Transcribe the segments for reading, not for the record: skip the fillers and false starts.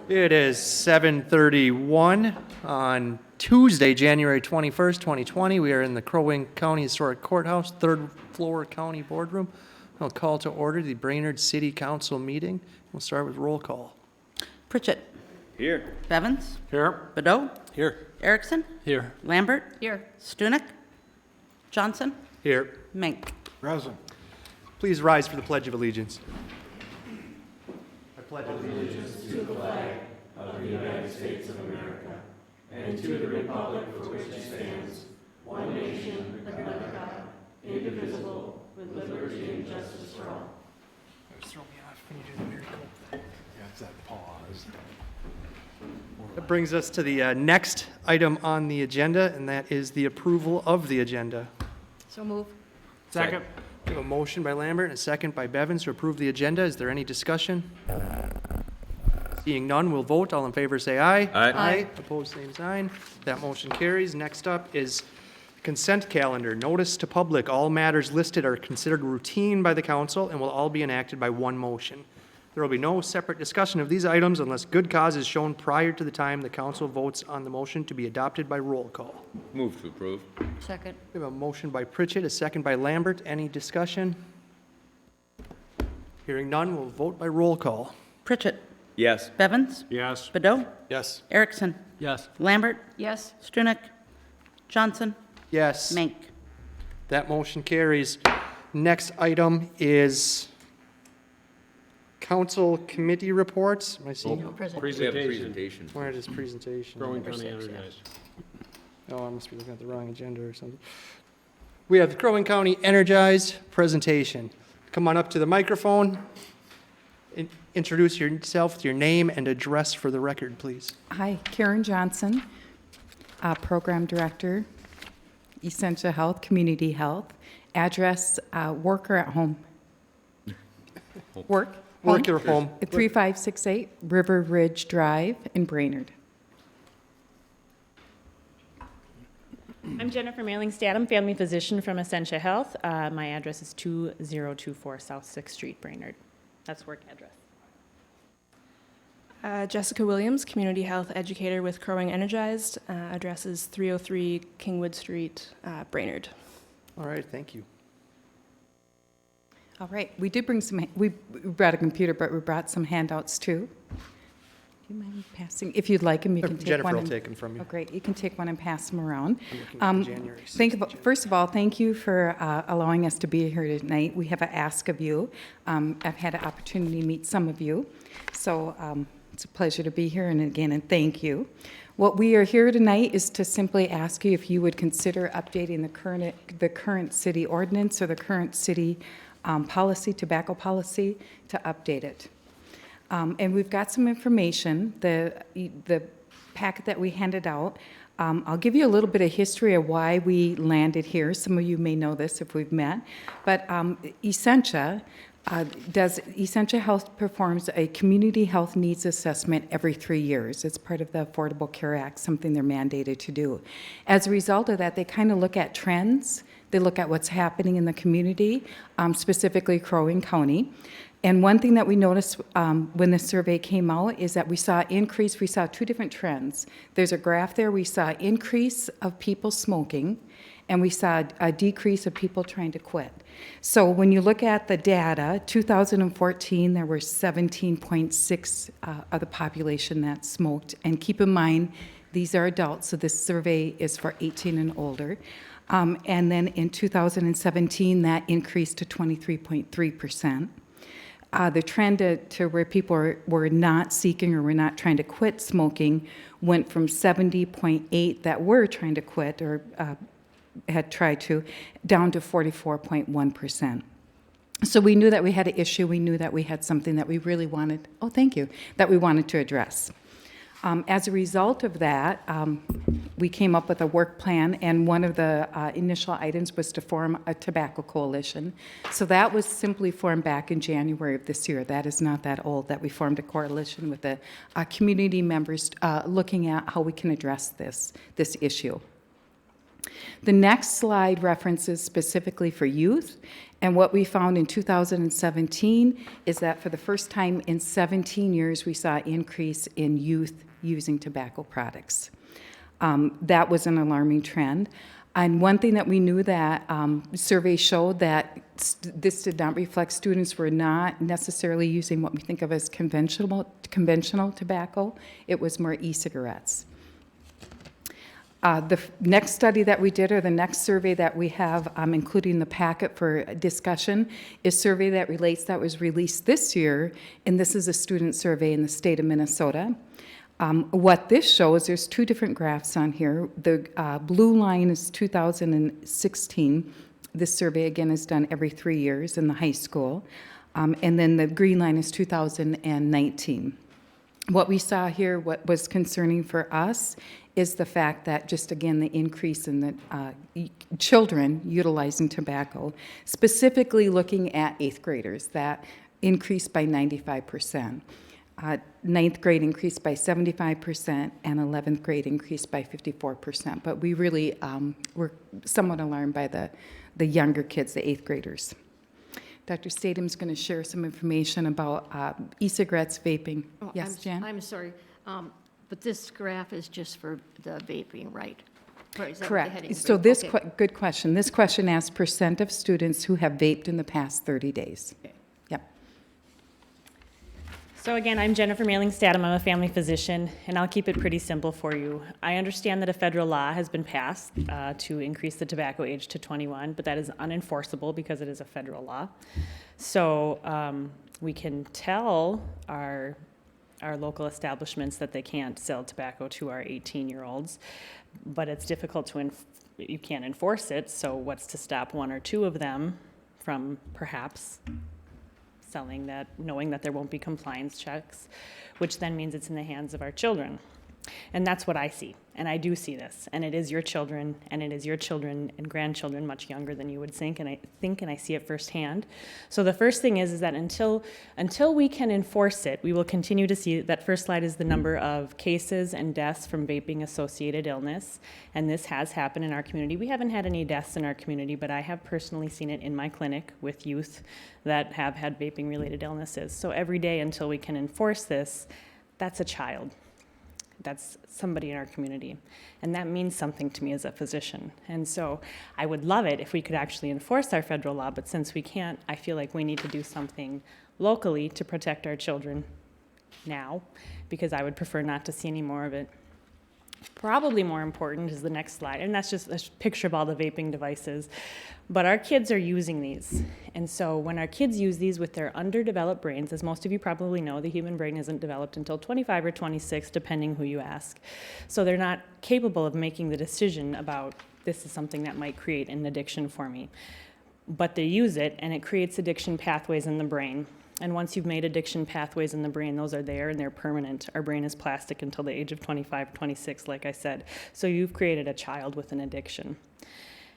It is 7:31 on Tuesday, January 21st, 2020. We are in the Crow Wing County Historic Courthouse, third floor county boardroom. I'll call to order the Brainerd City Council meeting. We'll start with roll call. Pritchett. Here. Bevins. Here. Badeau. Here. Erickson. Here. Lambert. Here. Stunek. Johnson. Here. Mink. Present. Please rise for the Pledge of Allegiance. That brings us to the next item on the agenda, and that is the approval of the agenda. So move. Second. We have a motion by Lambert and a second by Bevins to approve the agenda. Is there any discussion? Seeing none, we'll vote. All in favor say aye. Aye. Aye. Opposed, same sign. That motion carries. Next up is consent calendar. Notice to public. All matters listed are considered routine by the council and will all be enacted by one motion. There will be no separate discussion of these items unless good cause is shown prior to the time the council votes on the motion to be adopted by roll call. Move to approve. Second. We have a motion by Pritchett, a second by Lambert. Any discussion? Hearing none, we'll vote by roll call. Pritchett. Yes. Bevins. Yes. Badeau. Yes. Erickson. Yes. Lambert. Yes. Stunek. Johnson. Yes. Mink. That motion carries. Next item is council committee reports. Am I seeing? Presentation. Where is presentation? Growing County Energized. Oh, I must be looking at the wrong agenda or something. We have the Crow Wing County Energized presentation. Come on up to the microphone. Introduce yourself with your name and address for the record, please. Hi, Karen Johnson, Program Director, Essentia Health, Community Health. Address, work or at home? Work? Work or home? 3568 River Ridge Drive in Brainerd. I'm Jennifer Mailing-Statham, family physician from Essentia Health. My address is 2024 South 6th Street, Brainerd. That's work address. Jessica Williams, community health educator with Crow Wing Energized. Address is 303 Kingwood Street, Brainerd. All right, thank you. All right, we did bring some, we brought a computer, but we brought some handouts too. Do you mind passing? If you'd like them, you can take Jennifer one. will take them from you. Oh, great. You can take one and pass them around. I'm looking at the January 6th. First of all, thank you for allowing us to be here tonight. We have an ask of you. I've had an opportunity to meet some of you, so it's a pleasure to be here, and thank you. What we are here tonight is to simply ask you if you would consider updating the current city ordinance or the current city policy, tobacco policy, to update it. And we've got some information, the packet that we handed out. I'll give you a little bit of history of why we landed here. Some of you may know this if we've met. But Essentia Health performs a community health needs assessment every 3 years. It's part of the Affordable Care Act, something they're mandated to do. As a result of that, they kind of look at trends. They look at what's happening in the community, specifically Crow Wing County. And one thing that we noticed when the survey came out is that we saw two different trends. There's a graph there. We saw increase of people smoking, and we saw a decrease of people trying to quit. So when you look at the data, 2014, there were 17.6 of the population that smoked. And keep in mind, these are adults, so this survey is for 18 and older. And then in 2017, that increased to 23.3%. The trend to where people were not seeking or were not trying to quit smoking went from 70.8 that were trying to quit or had tried to, down to 44.1%. So we knew that we had an issue. We knew that we had something that we really wanted, that we wanted to address. As a result of that, we came up with a work plan, and one of the initial items was to form a tobacco coalition. So that was simply formed back in January of this year. That is not that old, that we formed a coalition with the community members looking at how we can address this issue. The next slide references specifically for youth, and what we found in 2017 is that for the first time in 17 years, we saw an increase in youth using tobacco products. That was an alarming trend. And one thing that we knew that surveys showed that this did not reflect students were not necessarily using what we think of as conventional tobacco. It was more e-cigarettes. The next study that we did, or the next survey that we have, including the packet for discussion, is a survey that was released this year, and this is a student survey in the state of Minnesota. What this shows, there's two different graphs on here. The blue line is 2016. This survey, again, is done every 3 years in the high school. And then the green line is 2019. What we saw here, what was concerning for us, is the fact that just, again, the increase in the children utilizing tobacco, specifically looking at 8th graders, that increased by 95%. 9th grade increased by 75%, and 11th grade increased by 54%. But we really were somewhat alarmed by the younger kids, the 8th graders. Dr. Statham is going to share some information about e-cigarettes, vaping. Oh, Yes, Jan? I'm sorry, but this graph is just for the vaping, right? Right, is that what the Correct. heading is? So this, Okay. good question. This question asks % of students who have vaped in the past 30 days. Yep. So again, I'm Jennifer Mailing-Statham. I'm a family physician, and I'll keep it pretty simple for you. I understand that a federal law has been passed to increase the tobacco age to 21, but that is unenforceable because it is a federal law. So we can tell our local establishments that they can't sell tobacco to our 18-year-olds, but it's difficult to you can't enforce it, so what's to stop one or two of them from perhaps selling that, knowing that there won't be compliance checks, which then means it's in the hands of our children. And that's what I see, and I do see this, and it is your children, and it is your children and grandchildren much younger than you would think, and I see it firsthand. So the first thing is that until we can enforce it, we will continue to see, that first slide is the number of cases and deaths from vaping-associated illness, and this has happened in our community. We haven't had any deaths in our community, but I have personally seen it in my clinic with youth that have had vaping-related illnesses. So every day until we can enforce this, that's a child. That's somebody in our community. And that means something to me as a physician. And so I would love it if we could actually enforce our federal law, but since we can't, I feel like we need to do something locally to protect our children now, because I would prefer not to see any more of it. Probably more important is the next slide, and that's just a picture of all the vaping devices. But our kids are using these, and so when our kids use these with their underdeveloped brains, as most of you probably know, the human brain isn't developed until 25 or 26, depending who you ask. So they're not capable of making the decision about, this is something that might create an addiction for me. But they use it, and it creates addiction pathways in the brain. And once you've made addiction pathways in the brain, those are there and they're permanent. Our brain is plastic until the age of 25, 26, like I said. So you've created a child with an addiction.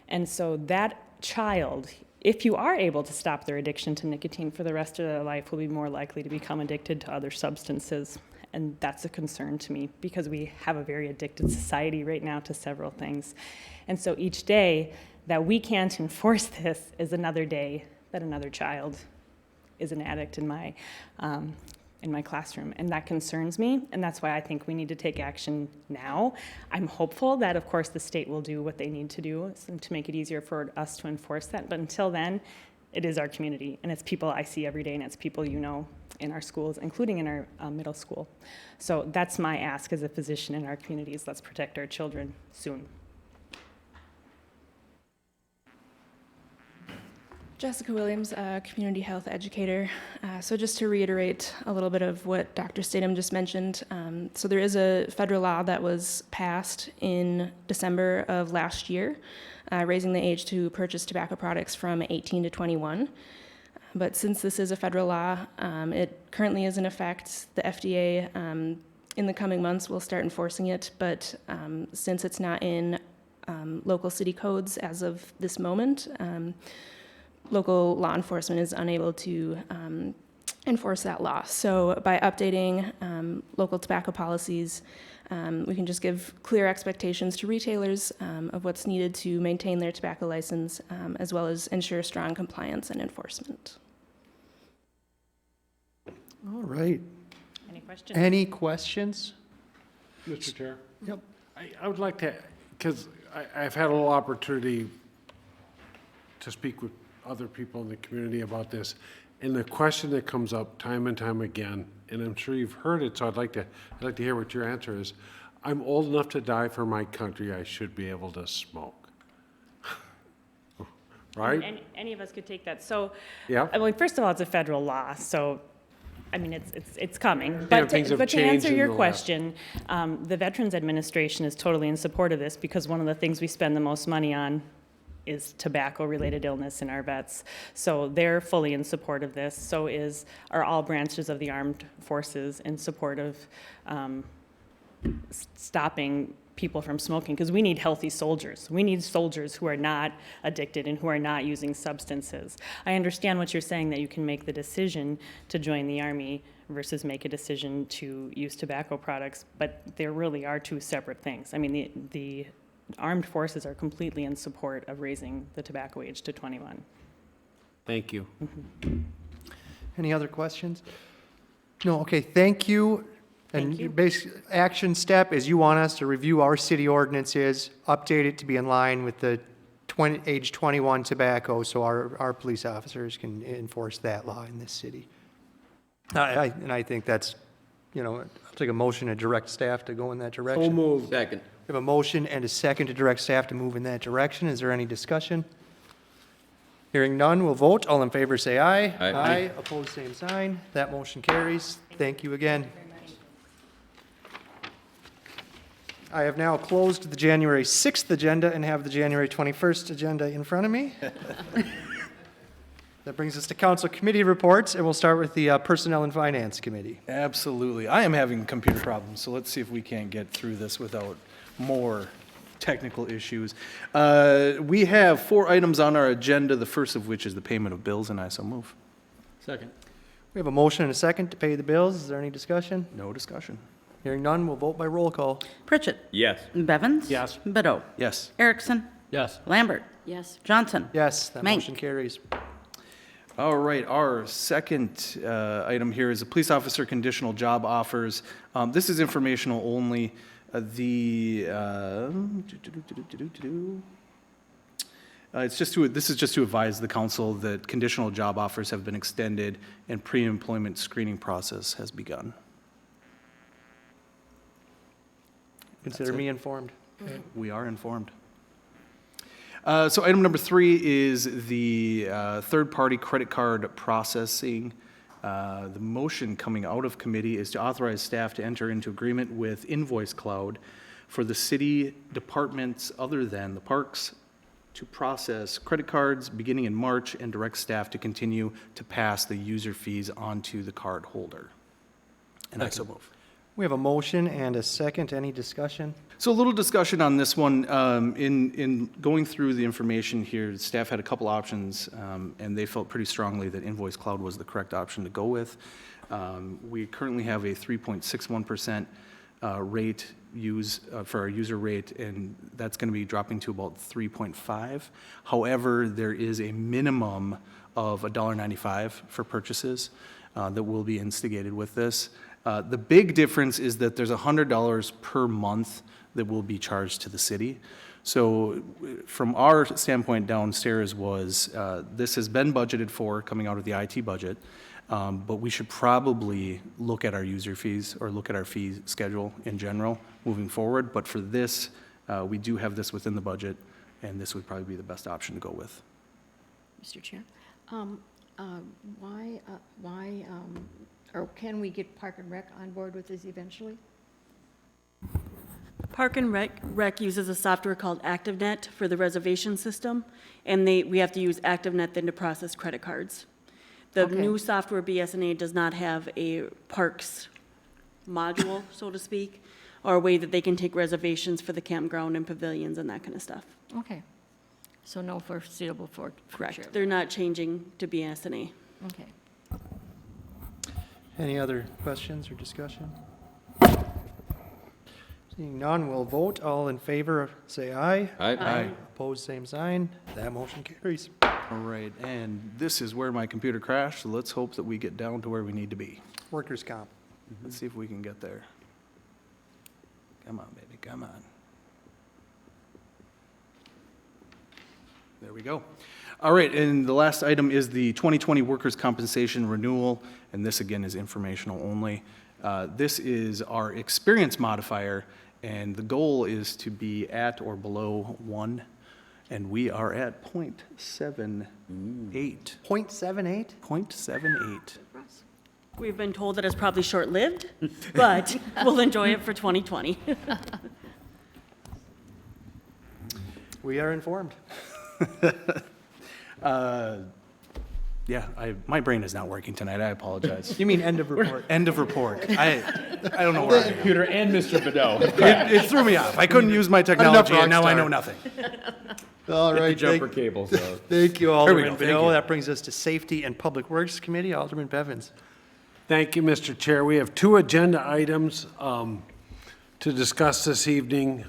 And so that child, if you are able to stop their addiction to nicotine for the rest of their life, will be more likely to become addicted to other substances. And that's a concern to me because we have a very addicted society right now to several things. And so each day that we can't enforce this is another day that another child is an addict in my classroom, and that concerns me, and that's why I think we need to take action now. I'm hopeful that, of course, the state will do what they need to do to make it easier for us to enforce that, but until then, it is our community, and it's people I see every day, and it's people you know in our schools, including in our middle school. So that's my ask as a physician in our communities. Let's protect our children soon. Jessica Williams, a community health educator. So just to reiterate a little bit of what Dr. Statham just mentioned, so there is a federal law that was passed in December of last year, raising the age to purchase tobacco products from 18 to 21. But since this is a federal law, it currently is in effect. The FDA in the coming months will start enforcing it, but since it's not in local city codes as of this moment, local law enforcement is unable to enforce that law. So by updating local tobacco policies, we can just give clear expectations to retailers of what's needed to maintain their tobacco license, as well as ensure strong compliance and enforcement. All right. Any questions? Any questions? Mr. Chair? Yep. I would like to, because I've had a little opportunity to speak with other people in the community about this, and the question that comes up time and time again, and I'm sure you've heard it, so I'd like to hear what your answer is. I'm old enough to die for my country. I should be able to smoke. Right? Any of us could take that. So, Yeah. well, first of all, it's a federal law, so, I mean, it's coming. things have But to changed answer in your the last- question, the Veterans Administration is totally in support of this because one of the things we spend the most money on is tobacco-related illness in our vets. So they're fully in support of this. So are all branches of the armed forces in support of stopping people from smoking, because we need healthy soldiers. We need soldiers who are not addicted and who are not using substances. I understand what you're saying, that you can make the decision to join the Army versus make a decision to use tobacco products, but there really are two separate things. I mean, the armed forces are completely in support of raising the tobacco age to 21. Thank you. Any other questions? No, okay, thank you. And Thank you. your basic action step is you want us to review our city ordinances, update it to be in line with the age 21 tobacco, so our police officers can enforce that law in this city. And I think that's, I'll take a motion to direct staff to go in that direction. So moved. Second. We have a motion and a second to direct staff to move in that direction. Is there any discussion? Hearing none, we'll vote. All in favor, say aye. Aye. Opposed, same sign. That motion carries. Thank you again. I have now closed the January 6th agenda and have the January 21st agenda in front of me. That brings us to council committee reports, and we'll start with the Personnel and Finance Committee. Absolutely. I am having computer problems, so let's see if we can't get through this without more technical issues. We have 4 items on our agenda, the first of which is the payment of bills, and I so move. Second. We have a motion and a second to pay the bills. Is there any discussion? No discussion. Hearing none, we'll vote by roll call. Pritchett. Yes. Bevins. Yes. Bedeau. Yes. Erickson. Yes. Lambert. Yes. Johnson. Yes, that Mank. motion carries. All right, our second item here is the police officer conditional job offers. This is informational only. This is just to advise the council that conditional job offers have been extended and pre-employment screening process has begun. Consider That's it. me informed. We are informed. So item number 3 is the third-party credit card processing. The motion coming out of committee is to authorize staff to enter into agreement with Invoice Cloud for the city departments other than the parks to process credit cards beginning in March and direct staff to continue to pass the user fees on to the card holder. And I so move. We have a motion and a second. Any discussion? So a little discussion on this one. In going through the information here, staff had a couple options, and they felt pretty strongly that Invoice Cloud was the correct option to go with. We currently have a 3.61% rate for our user rate, and that's going to be dropping to about 3.5. However, there is a minimum of $1.95 for purchases that will be instigated with this. The big difference is that there's $100 per month that will be charged to the city. So from our standpoint downstairs was, this has been budgeted for coming out of the IT budget, but we should probably look at our user fees or look at our fee schedule in general moving forward. But for this, we do have this within the budget, and this would probably be the best option to go with. Mr. Chair, or can we get Park and Rec on board with this eventually? Park and Rec uses a software called ActiveNet for the reservation system, and we have to use ActiveNet then to process credit cards. The Okay. new software, BSNA, does not have a parks module, so to speak, or a way that they can take reservations for the campground and pavilions and that kind of stuff. Okay. So no foreseeable for future. Correct. They're not changing to BSNA. Okay. Any other questions or discussion? Seeing none, we'll vote. All in favor, say aye. Aye. Opposed, same sign. That motion carries. All right, and this is where my computer crashed, so let's hope that we get down to where we need to be. Workers' comp. Let's see if we can get there. Come on, baby, come on. There we go. All right, and the last item is the 2020 workers' compensation renewal, and this again is informational only. This is our experience modifier, and the goal is to be at or below 1, and we are at 0.78. 0.78? 0.78. We've been told that it's probably short-lived, but we'll enjoy it for 2020. We are informed. Yeah, my brain is not working tonight, I apologize. You mean end of report? End of report. I don't know where I am. Computer and Mr. Bedeau. It threw me off. I couldn't use my technology, and now I Rockstar. know nothing. All The right, jumper cables, though. thank you, There we Alderman go, thank Bedeau. you. That brings us to Safety and Public Works Committee. Alderman Bevins. Thank you, Mr. Chair. We have 2 agenda items to discuss this evening.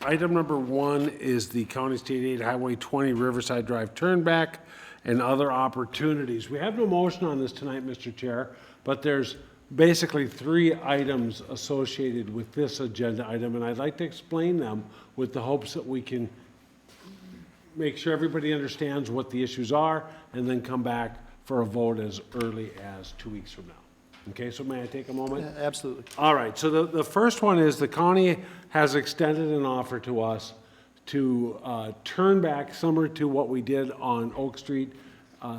Item number 1 is the County State Aid Highway 20 Riverside Drive turnback and other opportunities. We have no motion on this tonight, Mr. Chair, but there's basically 3 items associated with this agenda item, and I'd like to explain them with the hopes that we can make sure everybody understands what the issues are, and then come back for a vote as early as 2 weeks from now. Okay, so may I take a moment? Absolutely. All right, so the first one is the county has extended an offer to us to turn back similar to what we did on Oak Street,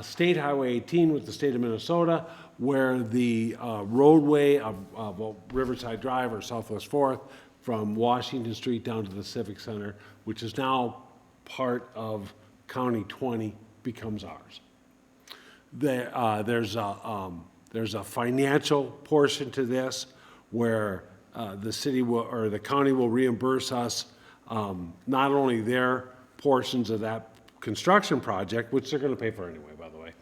State Highway 18 with the state of Minnesota, where the roadway of Riverside Drive or Southwest 4th from Washington Street down to the Civic Center, which is now part of County 20, becomes ours. There's a financial portion to this where the city will, or the county will reimburse us not only their portions of that construction project, which they're going to pay for anyway, by the way,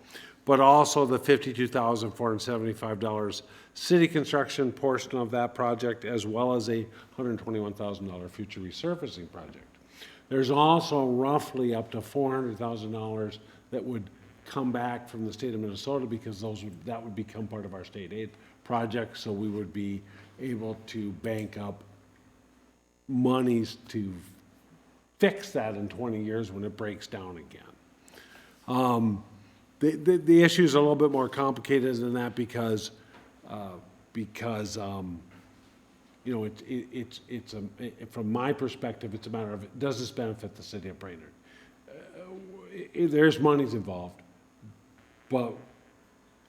but also the $52,475 city construction portion of that project, as well as a $121,000 future resurfacing project. There's also roughly up to $400,000 that would come back from the state of Minnesota because that would become part of our state aid project, so we would be able to bank up monies to fix that in 20 years when it breaks down again. The issue is a little bit more complicated than that because you know, from my perspective, it's a matter of, does this benefit the city of Brainerd? There's monies involved, but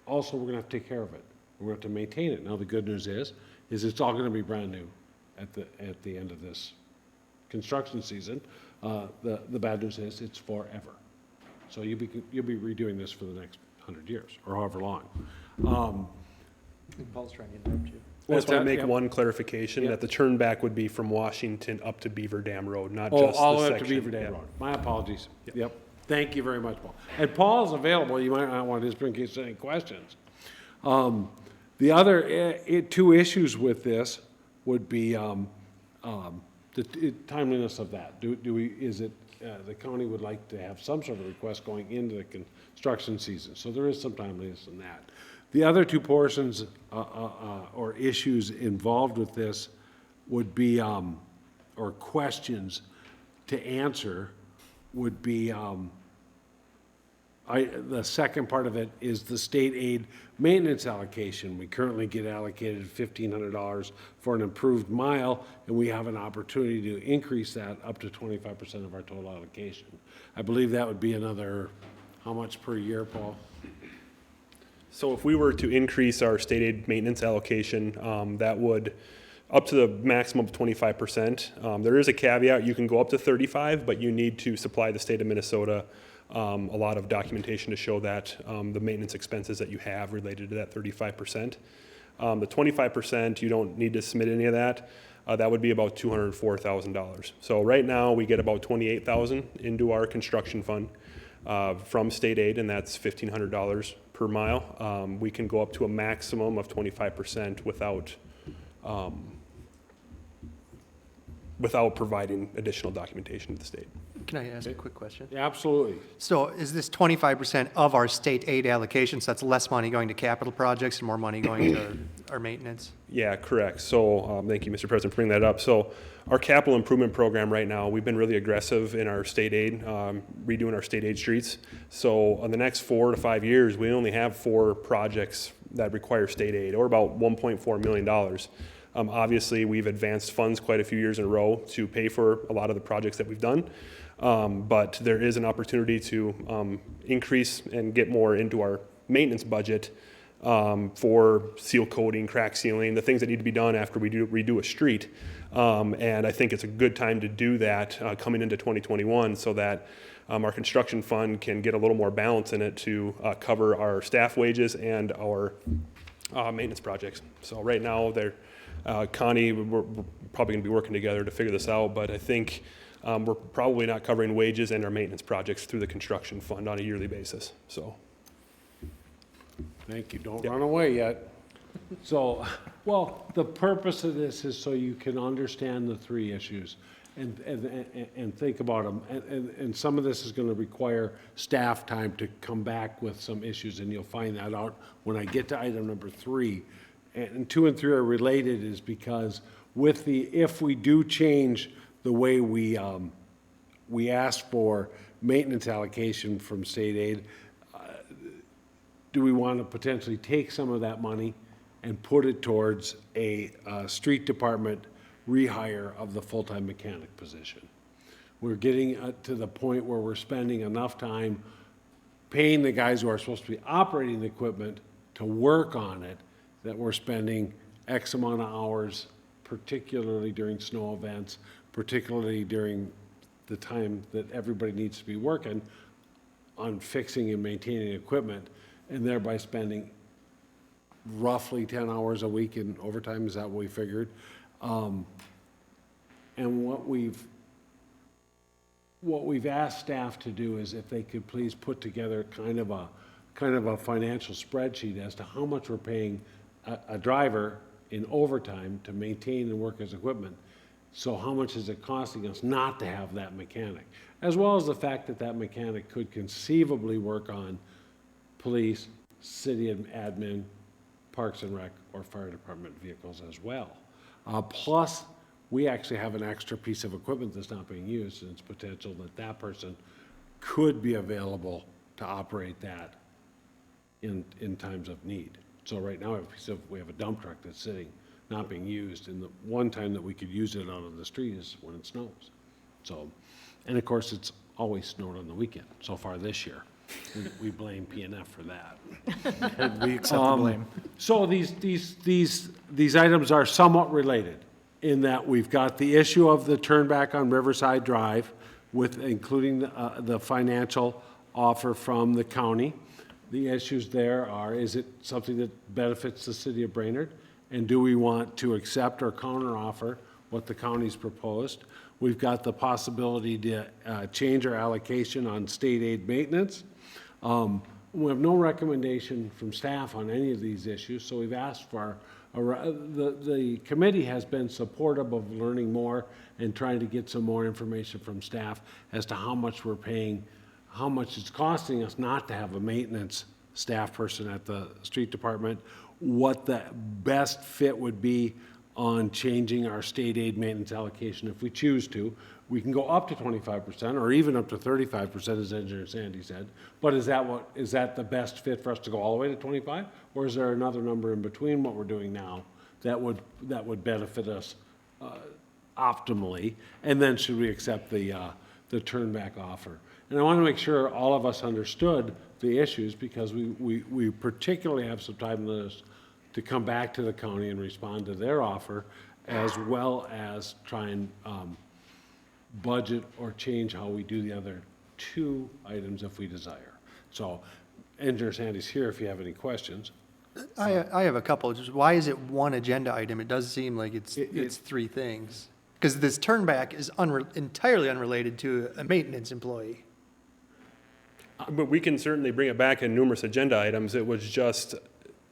also we're gonna have to take care of it. We're gonna have to maintain it. Now, the good news is it's all gonna be brand new at the end of this construction season. The bad news is it's forever. So you'll be redoing this for the next 100 years or however long. Paul's trying to interrupt you. I just want to make Yep. one clarification, Yep. that the turn back would be from Washington up to Beaver Dam Road, not Oh, just all the the way up to section. Beaver Dam Yep. Road. My apologies. Yep. Thank you very much, Paul. And Paul's available. You might not want to just bring in any questions. The other 2 issues with this would be the timeliness of that. The county would like to have some sort of request going into the construction season, so there is some timeliness in that. The other 2 portions or issues involved with this would be, or questions to answer would be, the second part of it is the state aid maintenance allocation. We currently get allocated $1,500 for an improved mile, and we have an opportunity to increase that up to 25% of our total allocation. I believe that would be another, how much per year, Paul? So if we were to increase our state aid maintenance allocation, that would, up to the maximum of 25%. There is a caveat, you can go up to 35, but you need to supply the state of Minnesota a lot of documentation to show that the maintenance expenses that you have related to that 35%. The 25%, you don't need to submit any of that. That would be about $204,000. So right now, we get about $28,000 into our construction fund from state aid, and that's $1,500 per per mile. We can go up to a maximum of 25% without providing additional documentation to the state. Can I ask a quick question? Yeah, absolutely. So is this 25% of our state aid allocation, so that's less money going to capital projects and more money going to our maintenance? Yeah, correct. So, thank you, Mr. President, for bringing that up. So, our capital improvement program right now, we've been really aggressive in our state aid, redoing our state aid streets. So, on the next 4 to 5 years, we only have 4 projects that require state aid, or about $1.4 million. Obviously, we've advanced funds quite a few years in a row to pay for a lot of the projects that we've done. But there is an opportunity to increase and get more into our maintenance budget for seal coating, crack sealing, the things that need to be done after we redo a street. And I think it's a good time to do that coming into 2021 so that our construction fund can get a little more balance in it to cover our staff wages and our maintenance projects. So right now, Connie, we're probably going to be working together to figure this out, but I think we're probably not covering wages and our maintenance projects through the construction fund on a yearly basis, so. Thank you. Don't run away yet. So, well, the purpose of this is so you can understand the 3 issues and think about them. And some of this is going to require staff time to come back with some issues, and you'll find that out when I get to item number 3. And 2 and 3 are related is because if we do change the way we ask for maintenance allocation from state aid, do we want to potentially take some of that money and put it towards a street department rehire of the full-time mechanic position? We're getting to the point where we're spending enough time paying the guys who are supposed to be operating the equipment to work on it, that we're spending X amount of hours, particularly during snow events, particularly during the time that everybody needs to be working on fixing and maintaining equipment, and thereby spending roughly 10 hours a week in overtime. Is that what we figured? And what we've asked staff to do is if they could please put together kind of a financial spreadsheet as to how much we're paying a driver in overtime to maintain and work his equipment. So how much is it costing us not to have that mechanic? As well as the fact that that mechanic could conceivably work on police, city admin, parks and rec, or fire department vehicles as well. Plus, we actually have an extra piece of equipment that's not being used, and it's potential that that person could be available to operate that in times of need. So right now, we have a dump truck that's sitting, not being used, and the one time that we could use it out on the street is when it snows. So, and of course, it's always snowed on the weekend so far this year. We blame PNF for that. And we accept the blame. So these items are somewhat related in that we've got the issue of the turnback on Riverside Drive, with including the financial offer from the county. The issues there are, is it something that benefits the city of Brainerd? And do we want to accept or counteroffer what the county's proposed? We've got the possibility to change our allocation on state aid maintenance. We have no recommendation from staff on any of these issues, so we've asked for, the committee has been supportive of learning more and trying to get some more information from staff as to how much we're paying, how much it's costing us not to have a maintenance staff person at the street department, what the best fit would be on changing our state aid maintenance allocation if we choose to. We can go up to 25% or even up to 35%, as Engineer Sandy said. But is that the best fit for us to go all the way to 25? Or is there another number in between what we're doing now that would benefit us optimally? And then should we accept the turnback offer? And I want to make sure all of us understood the issues, because we particularly have some time on this to come back to the county and respond to their offer, as well as try and budget or change how we do the other 2 items if we desire. So Engineer Sandy's here if you have any questions. I have a couple. Just why is it one agenda item? It does seem like it's 3 things. Because this turnback is entirely unrelated to a maintenance employee. But we can certainly bring it back in numerous agenda items. It was just,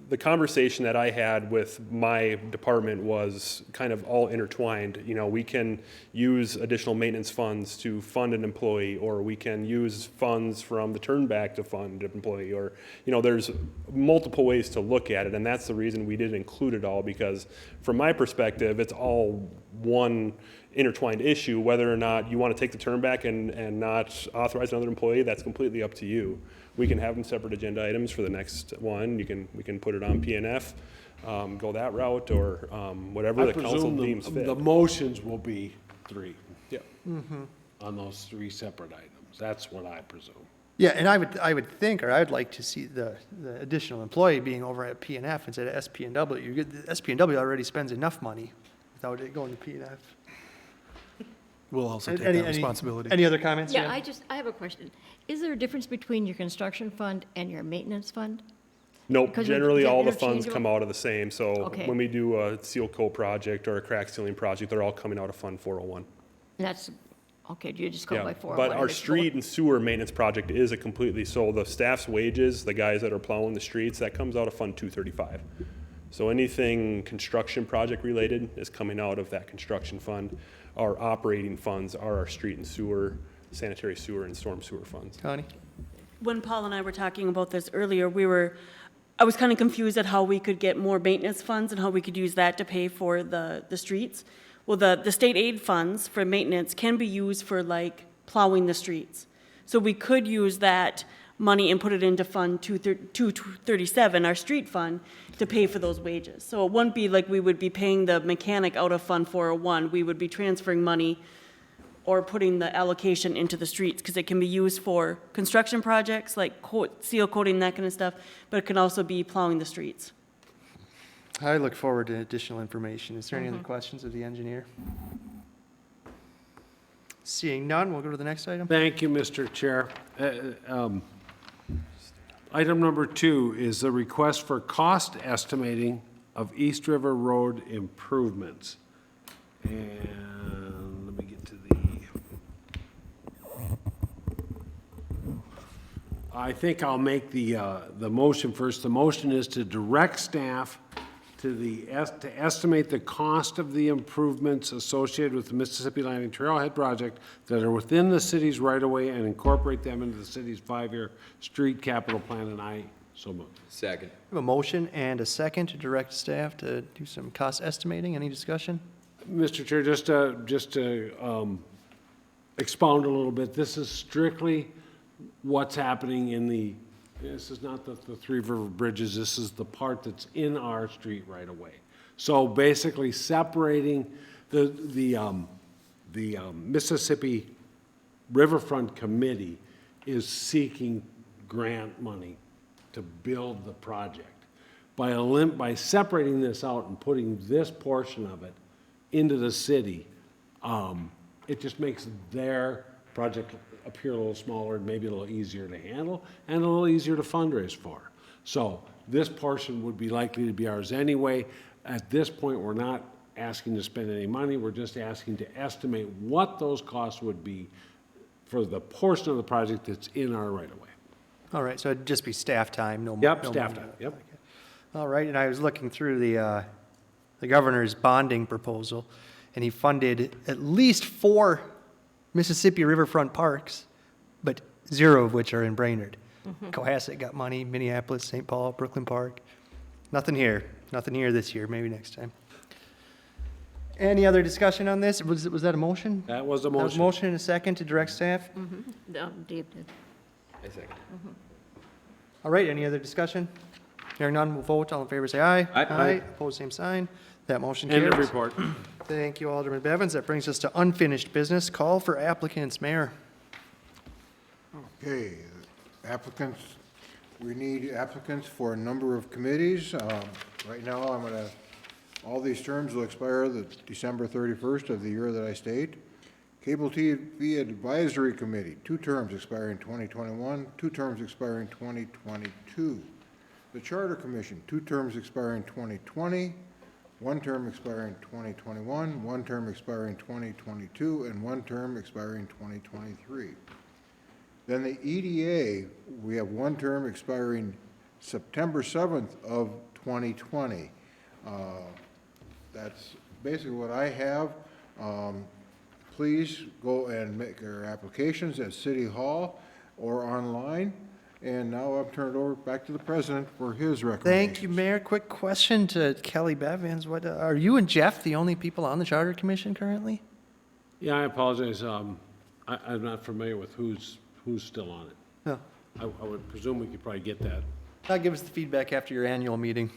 the conversation that I had with my department was kind of all intertwined. You know, we can use additional maintenance funds to fund an employee, or we can use funds from the turnback to fund an employee, or, you know, there's multiple ways to look at it, and that's the reason we didn't include it all, because from my perspective, it's all one intertwined issue. Whether or not you want to take the turnback and not authorize another employee, that's completely up to you. We can have them separate agenda items for the next one. We can put it on PNF, go that route, or whatever I the council presume deems fit. the motions will be 3 Yeah. on those 3 separate items. That's what I presume. Yeah, and I would think, or I'd like to see the additional employee being over at PNF instead of SPNW. The SPNW already spends enough money without it going to PNF. We'll also take Any- that responsibility. Any other comments? Yeah, Jan? I have a question. Is there a difference between your construction fund and your maintenance fund? Nope, Because we- generally is that all the funds interchangeable? come out of the same. So Okay. when we do a seal coat project or a crack sealing project, they're all coming out of Fund 401. That's, okay, do you just go Yeah, by 401? but our and it's street and sewer maintenance project is a completely, so the staff's wages, the guys that are plowing the streets, that comes out of Fund 235. So anything construction project related is coming out of that construction fund. Our operating funds are our street and sewer, sanitary sewer and storm sewer funds. Connie? When Paul and I were talking about this earlier, I was kind of confused at how we could get more maintenance funds and how we could use that to pay for the streets. Well, the state aid funds for maintenance can be used for like plowing the streets. So we could use that money and put it into Fund 237, our street fund, to pay for those wages. So it wouldn't be like we would be paying the mechanic out of Fund 401. We would be transferring money or putting the allocation into the streets, because it can be used for construction projects, like seal coating, that kind of stuff, but it can also be plowing the streets. I look forward to additional information. Is there any other questions of the engineer? Seeing none, we'll go to the next item. Thank you, Mr. Chair. Item number 2 is the request for cost estimating of East River Road improvements. And let me get to I think I'll make the motion first. The motion is to direct staff to estimate the cost of the improvements associated with the Mississippi Landing Trailhead project that are within the city's right-of-way and incorporate them into the city's 5-year street capital plan, and I so move. Second. We have a motion and a second to direct staff to do some cost estimating. Any discussion? Mr. Chair, just to expound a little bit, this is strictly what's happening in this is not the Three River Bridges, this is the part that's in our street right away. So basically separating the Mississippi Riverfront Committee is seeking grant money to build the project. By separating this out and putting this portion of it into the city, it just makes their project appear a little smaller and maybe a little easier to handle and a little easier to fundraise for. So this portion would be likely to be ours anyway. At this point, we're not asking to spend any money. We're just asking to estimate what those costs would be for the portion of the project that's in our right-of-way. All right, so it'd just be staff time, no. Yep, no staff money. time, yep. All right, and I was looking through the governor's bonding proposal, and he funded at least 4 Mississippi riverfront parks, but 0 of which are in Brainerd. Cohasset got money, Minneapolis, St. Paul, Brooklyn Park. Nothing here this year, maybe next time. Any other discussion on this? Was that a motion? That was a That was a motion. motion and a second to direct staff? No, Dave did. I second. All right, any other discussion? Hearing none, we'll vote. All in favor, say aye. Aye. Opposed, same sign. That motion End carries. of report. Thank you, Alderman Bevins. That brings us to unfinished business. Call for applicants. Mayor. Okay, applicants, we need applicants for a number of committees. Right now, all these terms will expire the December 31st of the year that I state. Cable TV Advisory Committee, 2 terms expiring 2021, 2 terms expiring 2022. The Charter Commission, 2 terms expiring 2020, 1 term expiring 2021, 1 term expiring 2022, and 1 term expiring 2023. Then the EDA, we have one term expiring September 7th of 2020. That's basically what I have. Please go and make your applications at City Hall or online. And now I'll turn it over back to the president for his recommendations. Thank you, Mayor. Quick question to Kelly Bevins. What, are you and Jeff the only people on the Charter Commission currently? Yeah, I apologize. I'm not familiar with who's still on it. No. I would presume we could probably get that. I'll give us the feedback after your annual meeting.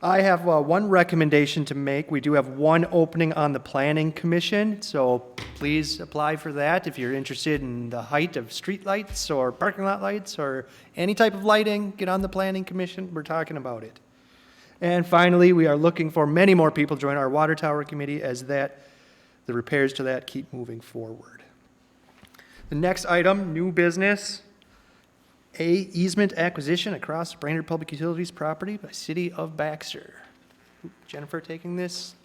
I have one recommendation to make. We do have one opening on the Planning Commission, so please apply for that if you're interested in the height of street lights or parking lot lights or any type of lighting. Get on the Planning Commission. We're talking about it. And finally, we are looking for many more people to join our Water Tower Committee as the repairs to that keep moving forward. The next item, new business. Easement acquisition across Brainerd Public Utilities property by City of Baxter. Jennifer taking this?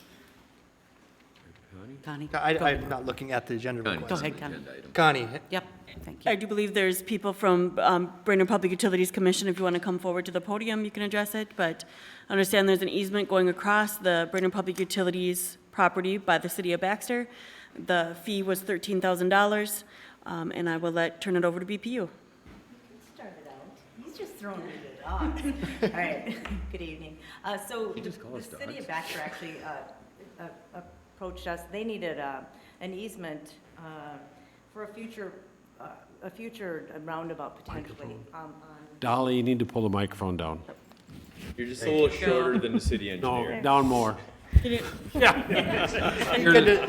Connie? I'm not looking at the agenda Go request. ahead, Connie. Connie, Yep, thank I you. do believe there's people from Brainerd Public Utilities Commission. If you want to come forward to the podium, you can address it. But I understand there's an easement going across the Brainerd Public Utilities property by the City of Baxter. The fee was $13,000, and I will turn it over to BPU. Started out. He's just throwing me the dogs. All right, good evening. So the city of Baxter actually approached us. They needed an easement for a future roundabout potentially. Dolly, you need to pull the microphone down. You're just a little shorter than the city engineer. No, down more.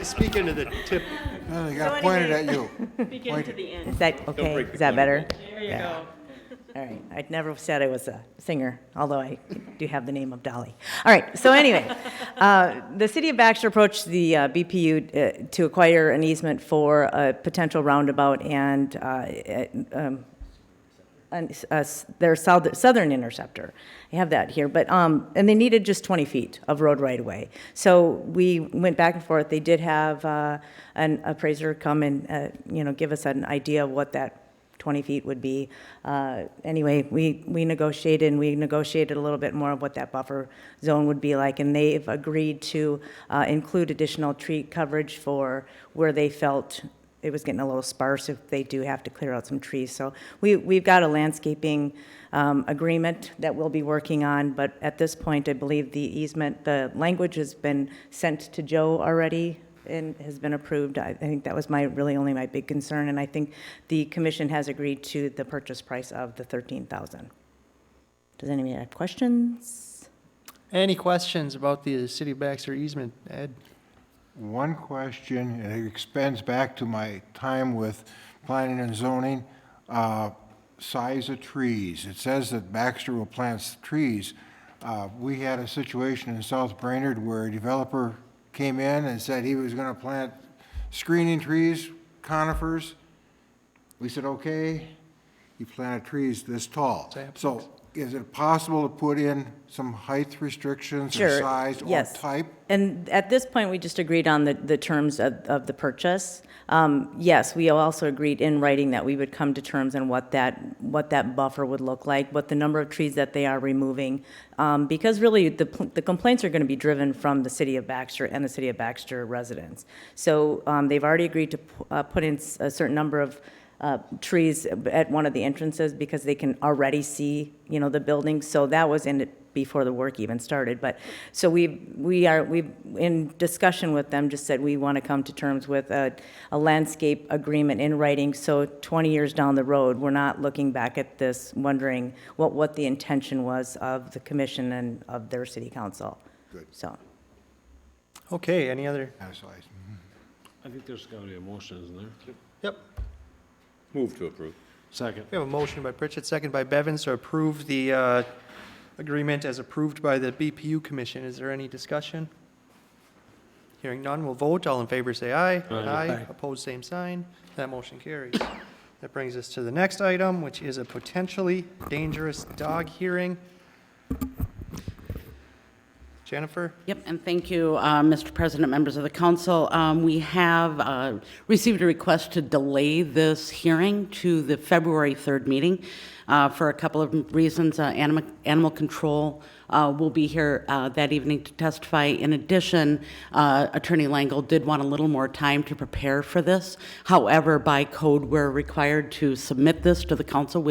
speak into the tip. Well, they got pointed at you. Begin to the end. Is that okay? Is that better? There you go. All right. I'd never said I was a singer, although I do have the name of Dolly. All right. So anyway, the city of Baxter approached the BPU to acquire an easement for a potential roundabout and their southern interceptor. I have that here, but and they needed just 20 feet of road right away. So we went back and forth. They did have an appraiser come and give us an idea of what that 20 feet would be. Anyway, we negotiated, and we negotiated a little bit more of what that buffer zone would be like, and they've agreed to include additional tree coverage for where they felt it was getting a little sparse if they do have to clear out some trees. So we've got a landscaping agreement that we'll be working on, but at this point, I believe the easement, the language has been sent to Joe already and has been approved. I think that was really only my big concern, and I think the commission has agreed to the purchase price of the $13,000. Does anybody have questions? Any questions about the City of Baxter easement, Ed? One question, and it extends back to my time with planning and zoning, size of trees. It says that Baxter will plant trees. We had a situation in South Brainerd where a developer came in and said he was going to plant screening trees, conifers. We said, okay. He planted trees this tall. So is it possible to put in some height restrictions or size or Yes. type? And at this point, we just agreed on the terms of the purchase. Yes, we also agreed in writing that we would come to terms on what that buffer would look like, what the number of trees that they are removing, because really the complaints are going to be driven from the City of Baxter and the City of Baxter residents. So they've already agreed to put in a certain number of trees at one of the entrances because they can already see, the building. So that was in it before the work even started. But so we've in discussion with them just said we want to come to terms with a landscape agreement in writing. So 20 years down the road, we're not looking back at this wondering what the intention was of the commission and of their city council. Good. So. Okay, any other? Size. I think there's got to be a motion, isn't there? Yep. Move to approve. Second. We have a motion by Pritchett, second by Bevins to approve the agreement as approved by the BPU Commission. Is there any discussion? Hearing none, we'll vote. All in favor say aye. Aye. Opposed, same sign. That motion carries. That brings us to the next item, which is a potentially dangerous dog hearing. Jennifer? Yep, and thank you, Mr. President, members of the council. We have received a request to delay this hearing to the February 3rd meeting for a couple of reasons. Animal control will be here that evening to testify. In addition, Attorney Langle did want a little more time to prepare for this. However, by code, we're required to submit this to the council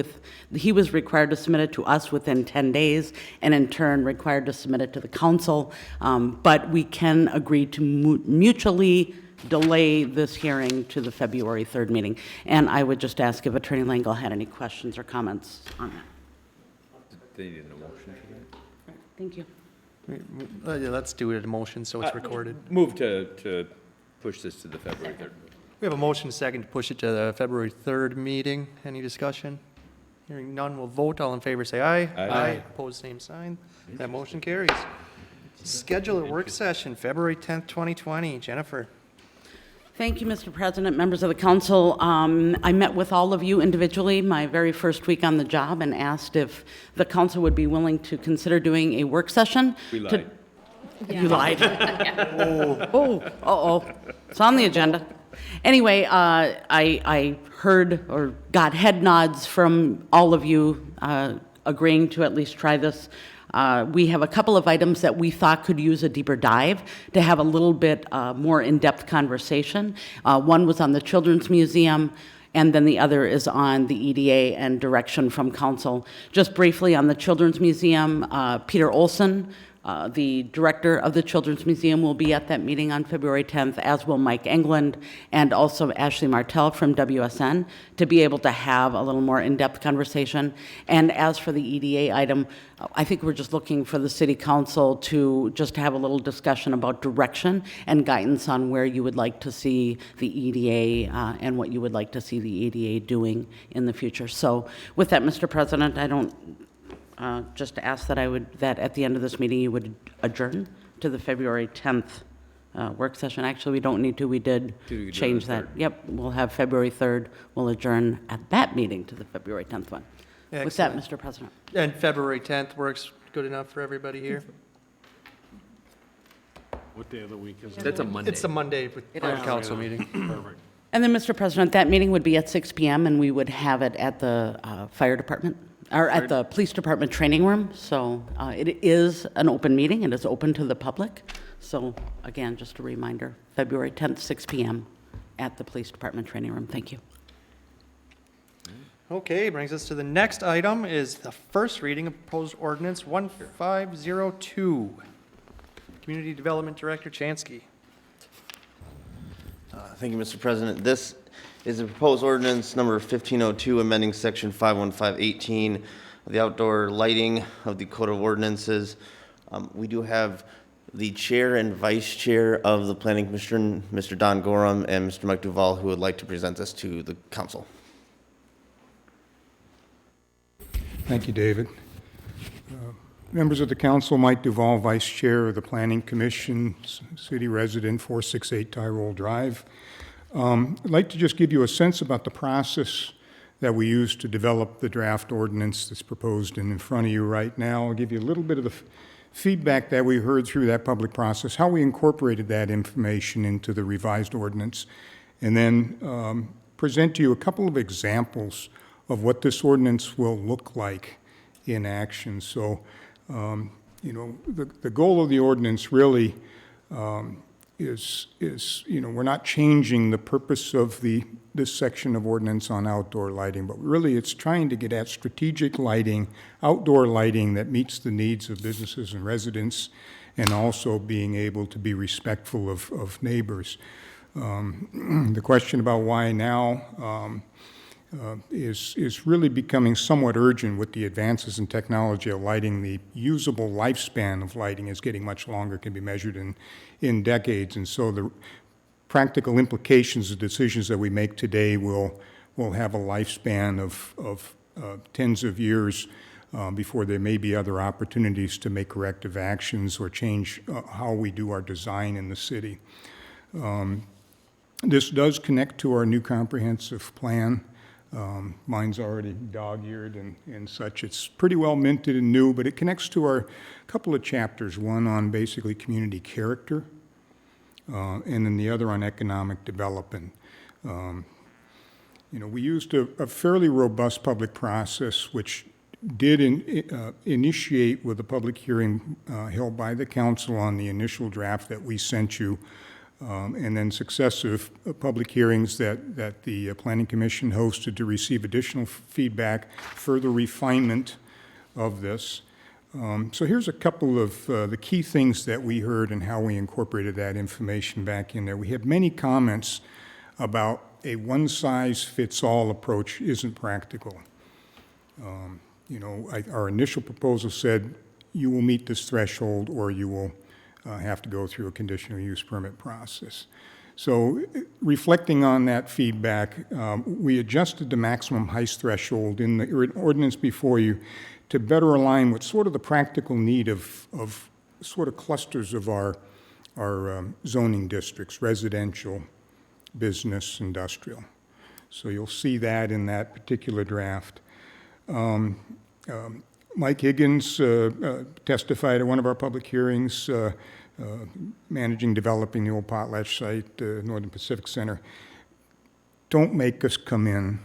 he was required to submit it to us within 10 days, and in turn required to submit it to the council. But we can agree to mutually delay this hearing to the February 3rd meeting. And I would just ask if Attorney Langle had any questions or comments on that. They need a motion for that. Thank you. Yeah, let's do it in a motion so it's recorded. Move to push this to the February 3rd. We have a motion and a second to push it to the February 3rd meeting. Any discussion? Hearing none, we'll vote. All in favor, say aye. Aye. Opposed, same sign. That motion carries. Schedule a work session, February 10th, 2020. Jennifer? Thank you, Mr. President, members of the council. I met with all of you individually my very first week on the job and asked if the council would be willing to consider doing a work session. We lied. You lied. Uh-oh. It's on the agenda. Anyway, I heard or got head nods from all of you agreeing to at least try this. We have a couple of items that we thought could use a deeper dive to have a little bit more in-depth conversation. One was on the Children's Museum, and then the other is on the EDA and direction from council. Just briefly on the Children's Museum, Peter Olson, the director of the Children's Museum, will be at that meeting on February 10th, as will Mike England and also Ashley Martell from WSN, to be able to have a little more in-depth conversation. And as for the EDA item, I think we're just looking for the city council to just have a little discussion about direction and guidance on where you would like to see the EDA and what you would like to see the EDA doing in the future. So with that, Mr. President, I don't just ask that that at the end of this meeting you would adjourn to the February 10th work session. Actually, we don't need to. We did change that. Yep, we'll have February 3rd. We'll adjourn at that meeting to the February 10th one. Excellent. With that, Mr. President. And February 10th works good enough for everybody here? What day of the week is it? That's a Monday. It's a Monday with our council meeting. Perfect. And then, Mr. President, that meeting would be at 6 p.m. and we would have it at the fire department, or at the police department training room. So it is an open meeting. It is open to the public. So again, just a reminder, February 10th, 6 p.m. at the police department training room. Thank you. Okay, brings us to the next item is the first reading of proposed ordinance 1502. Community Development Director Chansky. Thank you, Mr. President. This is a proposed ordinance number 1502, amending section 51518 of the outdoor lighting of the Code of Ordinances. We do have the chair and vice chair of the Planning Commission, Mr. Don Gorham and Mr. Mike Duval, who would like to present this to the council. Thank you, David. Members of the council, Mike Duval, Vice Chair of the Planning Commission, city resident, 468 Tyrol Drive. I'd like to just give you a sense about the process that we used to develop the draft ordinance that's proposed in front of you right now. I'll give you a little bit of the feedback that we heard through that public process, how we incorporated that information into the revised ordinance, and then present to you a couple of examples of what this ordinance will look like in action. So, the goal of the ordinance really is we're not changing the purpose of this section of ordinance on outdoor lighting, but really it's trying to get at strategic lighting, outdoor lighting that meets the needs of businesses and residents, and also being able to be respectful of neighbors. The question about why now is really becoming somewhat urgent with the advances in technology of lighting. The usable lifespan of lighting is getting much longer, can be measured in decades, and so the practical implications of decisions that we make today will have a lifespan of tens of years before there may be other opportunities to make corrective actions or change how we do our design in the city. This does connect to our new comprehensive plan. Mine's already dog-eared and such. It's pretty well minted and new, but it connects to our couple of chapters, one on basically community character, and then the other on economic development. We used a fairly robust public process, which did initiate with a public hearing held by the council on the initial draft that we sent you, and then successive public hearings that the Planning Commission hosted to receive additional feedback, further refinement of this. So here's a couple of the key things that we heard and how we incorporated that information back in there. We had many comments about a one-size-fits-all approach isn't practical. Our initial proposal said you will meet this threshold or you will have to go through a conditional use permit process. So reflecting on that feedback, we adjusted the maximum height threshold in the ordinance before you to better align with sort of the practical need of sort of clusters of our zoning districts, residential, business, industrial. So you'll see that in that particular draft. Mike Higgins testified at one of our public hearings, managing, developing the old Potlatch site, Northern Pacific Center. Don't make us come in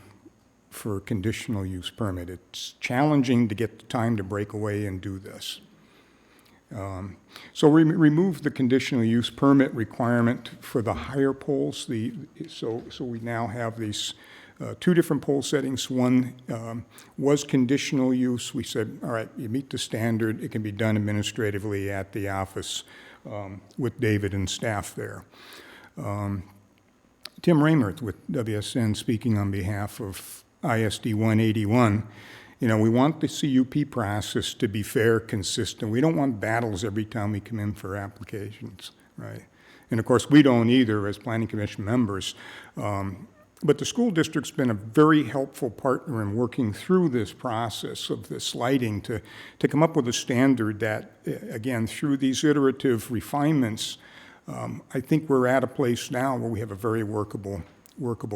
for a conditional use permit. It's challenging to get the time to break away and do this. So we removed the conditional use permit requirement for the higher poles. So we now have these two different pole settings. One was conditional use. We said, all right, you meet the standard. It can be done administratively at the office with David and staff there. Tim Raymert with WSN speaking on behalf of ISD 181. We want the CUP process to be fair, consistent. We don't want battles every time we come in for applications, right? And of course, we don't either as Planning Commission members. But the school district's been a very helpful partner in working through this process of this lighting to come up with a standard that, again, through these iterative refinements, I think we're at a place now where we have a very workable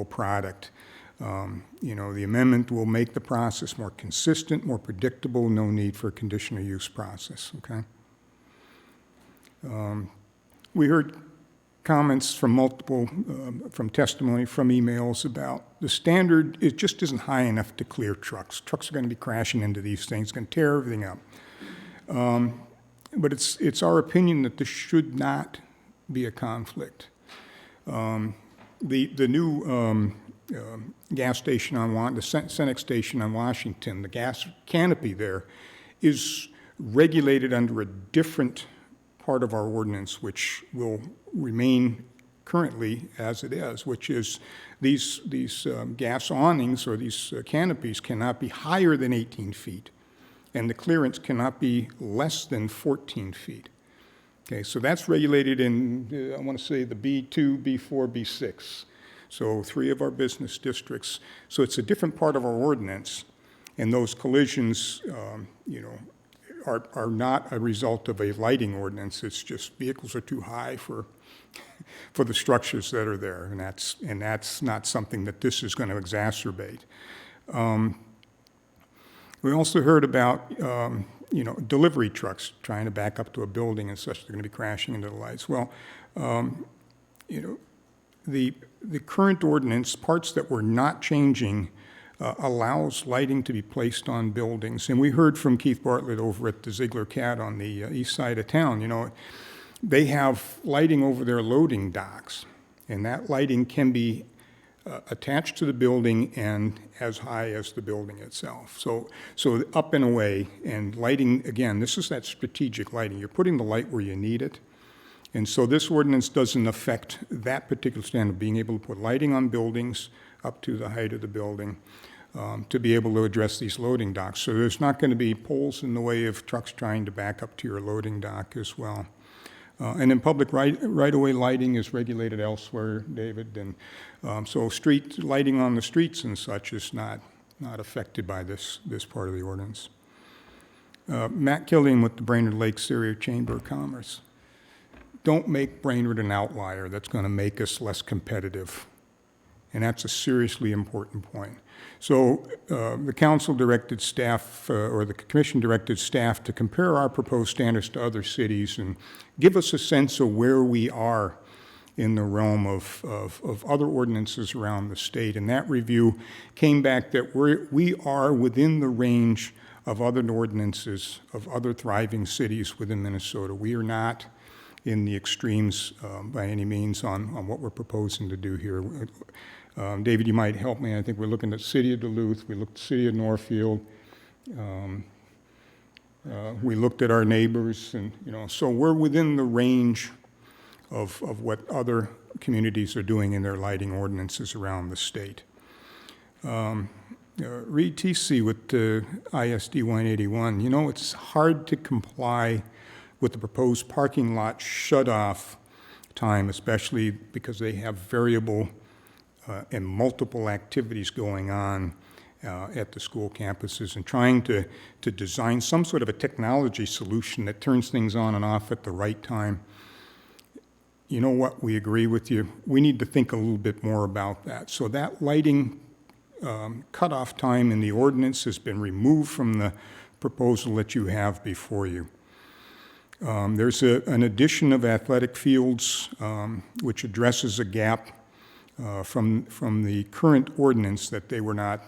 product. The amendment will make the process more consistent, more predictable, no need for a conditional use process, okay? We heard comments from multiple, from testimony, from emails about the standard, it just isn't high enough to clear trucks. Trucks are going to be crashing into these things, going to tear everything up. But it's our opinion that this should not be a conflict. The new gas station on the Senex station on Washington, the gas canopy there is regulated under a different part of our ordinance, which will remain currently as it is, which is these gas awnings or these canopies cannot be higher than 18 feet, and the clearance cannot be less than 14 feet. Okay, so that's regulated in, I want to say, the B2, B4, B6. So 3 of our business districts. So it's a different part of our ordinance, and those collisions, are not a result of a lighting ordinance. It's just vehicles are too high for the structures that are there, and that's not something that this is going to exacerbate. We also heard about delivery trucks trying to back up to a building and such. They're going to be crashing into the lights. Well, the current ordinance, parts that we're not changing, allows lighting to be placed on buildings. And we heard from Keith Bartlett over at the Ziegler Cat on the east side of town. They have lighting over their loading docks, and that lighting can be attached to the building and as high as the building itself. So up and away, and lighting, again, this is that strategic lighting. You're putting the light where you need it. And so this ordinance doesn't affect that particular standard, being able to put lighting on buildings up to the height of the building to be able to address these loading docks. So there's not going to be poles in the way of trucks trying to back up to your loading dock as well. And then public right-of-way lighting is regulated elsewhere, David. And so street lighting on the streets and such is not affected by this part of the ordinance. Matt Killian with the Brainerd Lakes Area Chamber of Commerce. Don't make Brainerd an outlier that's going to make us less competitive And that's a seriously important point. So the council directed staff, or the commission directed staff to compare our proposed standards to other cities and give us a sense of where we are in the realm of other ordinances around the state. And that review came back that we are within the range of other ordinances of other thriving cities within Minnesota. We are not in the extremes by any means on what we're proposing to do here. David, you might help me. I think we're looking at the city of Duluth. We looked at the city of Northfield. We looked at our neighbors, and so we're within the range of what other communities are doing in their lighting ordinances around the state. Read TC with the ISD 181. It's hard to comply with the proposed parking lot shut-off time, especially because they have variable and multiple activities going on at the school campuses, and trying to design some sort of a technology solution that turns things on and off at the right time. You know what? We agree with you. We need to think a little bit more about that. So that lighting cutoff time in the ordinance has been removed from the proposal that you have before you. There's an addition of athletic fields, which addresses a gap from the current ordinance that they were not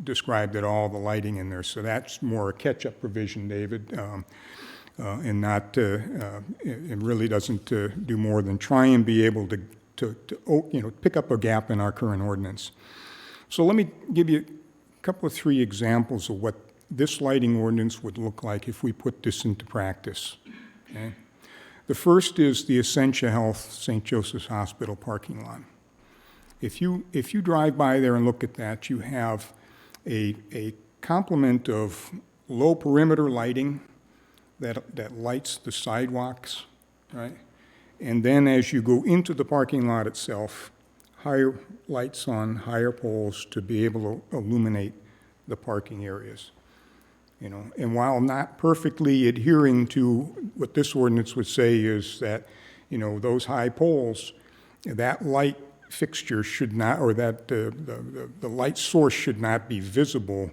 described at all, the lighting in there. So that's more a catch-up provision, David, and not, it really doesn't do more than try and be able to pick up a gap in our current ordinance. So let me give you a couple of 3 examples of what this lighting ordinance would look like if we put this into practice. Okay? The first is the Essentia Health St. Joseph's Hospital parking lot. If you drive by there and look at that, you have a complement of low perimeter lighting that lights the sidewalks, right? And then as you go into the parking lot itself, higher lights on higher poles to be able to illuminate the parking areas. And while not perfectly adhering to what this ordinance would say is that, those high poles, that light fixture should not, or that the light source should not be visible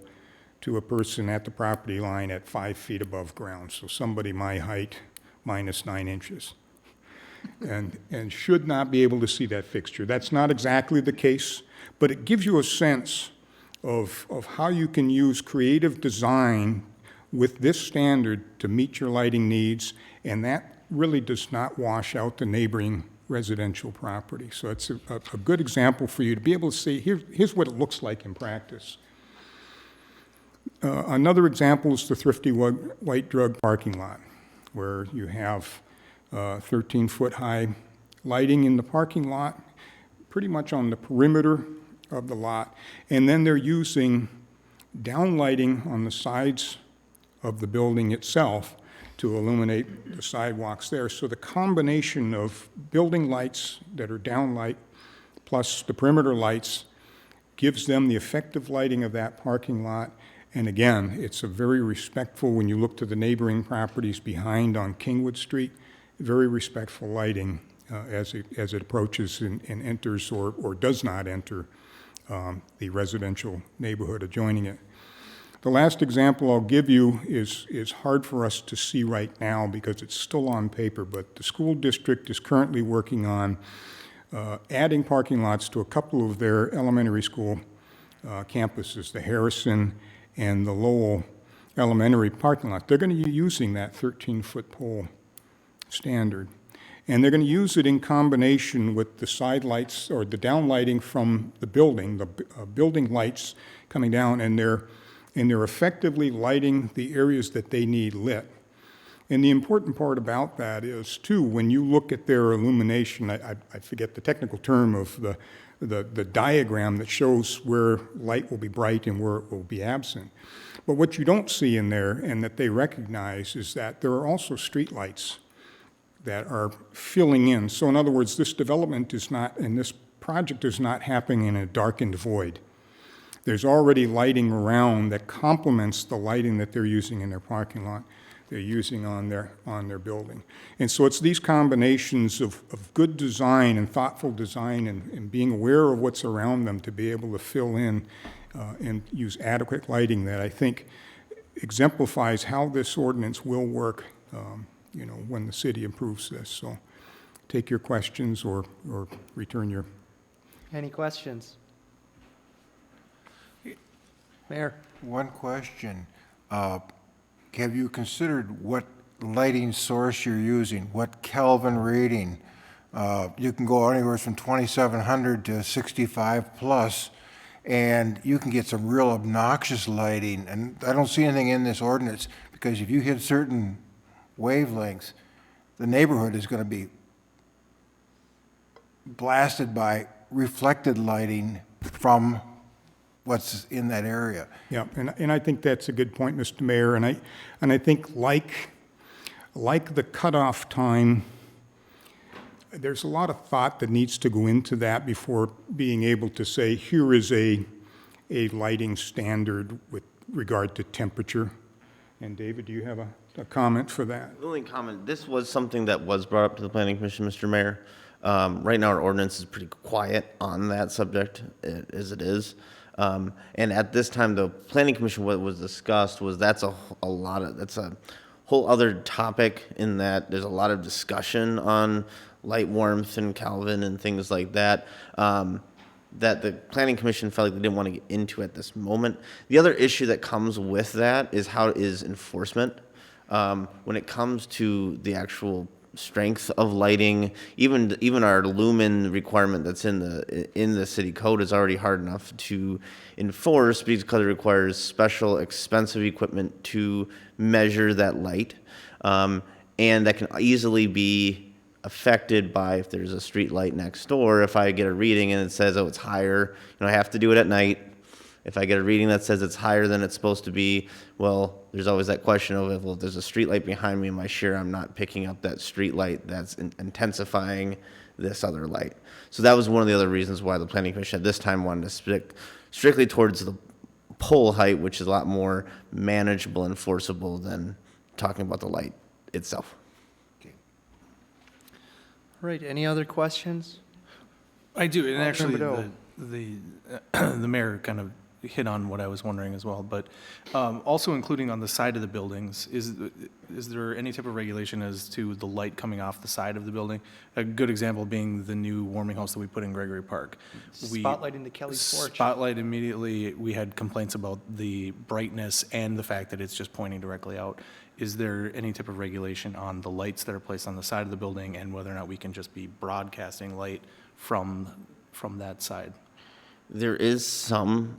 to a person at the property line at 5 feet above ground. So somebody my height minus 9 inches. And should not be able to see that fixture. That's not exactly the case, but it gives you a sense of how you can use creative design with this standard to meet your lighting needs, and that really does not wash out the neighboring residential property. So it's a good example for you to be able to see, here's what it looks like in practice. Another example is the Thrifty White Drug parking lot, where you have 13-foot high lighting in the parking lot, pretty much on the perimeter of the lot. And then they're using downlighting on the sides of the building itself to illuminate the sidewalks there. So the combination of building lights that are downlight plus the perimeter lights gives them the effective lighting of that parking lot. And again, it's a very respectful, when you look to the neighboring properties behind on Kingwood Street, very respectful lighting as it approaches and enters or does not enter the residential neighborhood adjoining it. The last example I'll give you is hard for us to see right now because it's still on paper, but the school district is currently working on adding parking lots to a couple of their elementary school campuses, the Harrison and the Lowell elementary parking lot. They're going to be using that 13-foot pole standard. And they're going to use it in combination with the side lights or the downlighting from the building lights coming down, and they're effectively lighting the areas that they need lit. And the important part about that is, too, when you look at their illumination, I forget the technical term of the diagram that shows where light will be bright and where it will be absent. But what you don't see in there, and that they recognize, is that there are also street lights that are filling in. So in other words, this development is not, and this project is not happening in a darkened void. There's already lighting around that complements the lighting that they're using in their parking lot. they're using on their building. And so it's these combinations of good design and thoughtful design and being aware of what's around them to be able to fill in and use adequate lighting that I think exemplifies how this ordinance will work, when the city approves this. So take your questions or return your. Any questions? Mayor? One question. Have you considered what lighting source you're using? What Kelvin rating? You can go anywhere from 2700 to 65 plus, and you can get some real obnoxious lighting. And I don't see anything in this ordinance, because if you hit certain wavelengths, the neighborhood is going to be blasted by reflected lighting from what's in that area. Yeah, and I think that's a good point, Mr. Mayor, and I think like the cutoff time, there's a lot of thought that needs to go into that before being able to say, here is a lighting standard with regard to temperature. And David, do you have a comment for that? The only comment, this was something that was brought up to the Planning Commission, Mr. Mayor. Right now, our ordinance is pretty quiet on that subject, as it is. And at this time, the Planning Commission, what was discussed was that's a whole other topic, in that there's a lot of discussion on light warmth and Kelvin and things like that, that the Planning Commission felt like they didn't want to get into at this moment. The other issue that comes with that is enforcement. When it comes to the actual strength of lighting, even our lumen requirement that's in the city code is already hard enough to enforce, because it requires special expensive equipment to measure that light, and that can easily be affected by, if there's a street light next door, if I get a reading and it says, oh, it's higher, I have to do it at night. If I get a reading that says it's higher than it's supposed to be, well, there's always that question of, well, if there's a street light behind me, am I sure I'm not picking up that street light that's intensifying this other light? So that was one of the other reasons why the Planning Commission at this time wanted to stick strictly towards the pole height, which is a lot more manageable, enforceable than talking about the light itself. All right, any other questions? I do, and actually, Bordeaux. the mayor kind of hit on what I was wondering as well, but also including on the side of the buildings, is there any type of regulation as to the light coming off the side of the building? A good example being the new warming house that we put in Gregory Park. Spotlight into Kelly's porch. Spotlight immediately, we had complaints about the brightness and the fact that it's just pointing directly out. Is there any type of regulation on the lights that are placed on the side of the building, and whether or not we can just be broadcasting light from that side? There is some.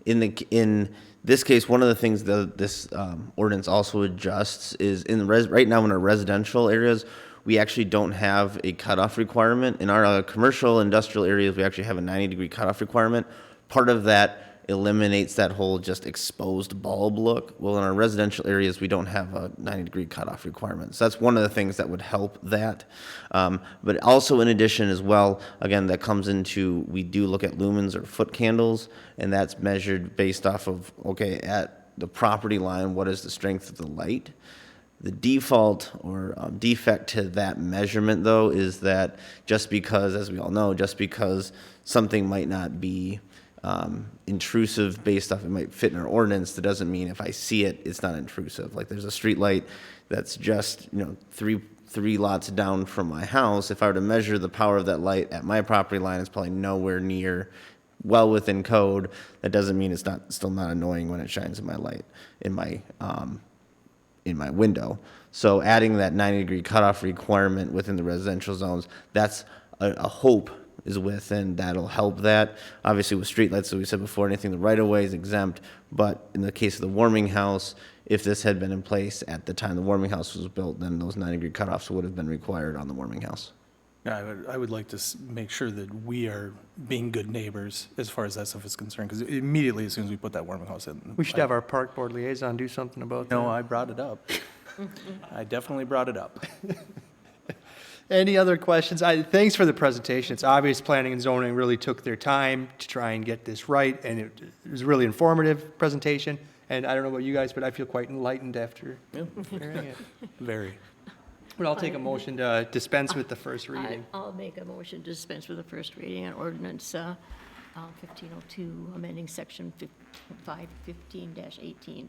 In this case, one of the things that this ordinance also adjusts is right now in our residential areas, we actually don't have a cutoff requirement. In our commercial industrial areas, we actually have a 90-degree cutoff requirement. Part of that eliminates that whole just exposed bulb look. Well, in our residential areas, we don't have a 90-degree cutoff requirement. So that's one of the things that would help that. But also in addition as well, again, that comes into, we do look at lumens or foot candles, and that's measured based off of, okay, at the property line, what is the strength of the light? The default or defect to that measurement, though, is that just because, as we all know, just because something might not be intrusive based off, it might fit in our ordinance, that doesn't mean if I see it, it's not intrusive. Like there's a street light that's just, three lots down from my house. If I were to measure the power of that light at my property line, it's probably nowhere near, well within code. That doesn't mean it's still not annoying when it shines in my light, in my window. So adding that 90-degree cutoff requirement within the residential zones, that's a hope is with, and that'll help that. Obviously with streetlights, as we said before, anything the right of way is exempt, but in the case of the warming house, if this had been in place at the time the warming house was built, then those 90-degree cutoffs would have been required on the warming house. Yeah, I would like to make sure that we are being good neighbors as far as that stuff is concerned, because immediately as soon as we put that warming house in. We should have our park board liaison do something about that. No, I brought it up. I definitely brought it up. Any other questions? Thanks for the presentation. It's obvious planning and zoning really took their time to try and get this right, and it was a really informative presentation. And I don't know about you guys, but I feel quite enlightened after hearing it. Very. But I'll take a motion to dispense with the first reading. I'll make a motion to dispense with the first reading on ordinance 1502, amending section 515-18,